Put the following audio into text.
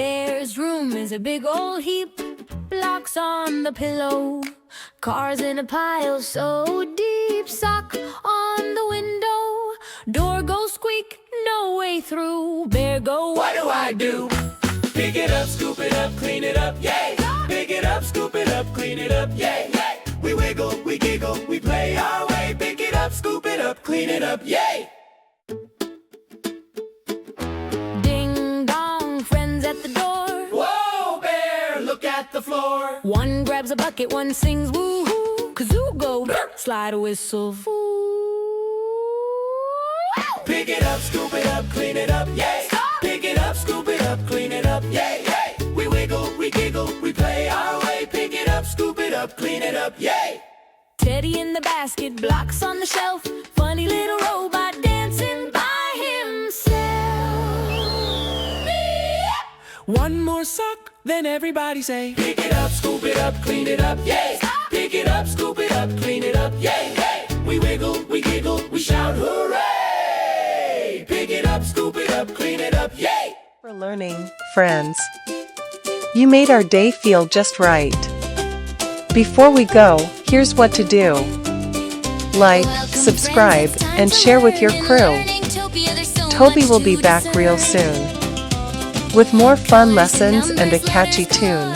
Bear's room is a big old heap, blocks on the pillow, cars in a pile so deep, sock on the window, door goes squeak, no way through. Bear go, what do I do? Pick it up, scoop it up, clean it up, yay! Pick it up, scoop it up, clean it up, yay! We wiggle, we giggle, we play our way. Pick it up, scoop it up, clean it up, yay! Ding dong, friends at the door. Whoa, Bear, look at the floor. One grabs a bucket, one sings woo-hoo, kazoo go, slide a whistle, foo. Pick it up, scoop it up, clean it up, yay! Pick it up, scoop it up, clean it up, yay! We wiggle, we giggle, we play our way. Pick it up, scoop it up, clean it up, yay! Teddy in the basket, blocks on the shelf, funny little robot dancing by himself. One more suck, then everybody say, pick it up, scoop it up, clean it up, yay! Pick it up, scoop it up, clean it up, yay! We wiggle, we giggle, we shout hooray! Pick it up, scoop it up, clean it up, yay! For learning, friends. You made our day feel just right. Before we go, here's what to do. Like, subscribe, and share with your crew. Toby will be back real soon with more fun lessons and a catchy tune.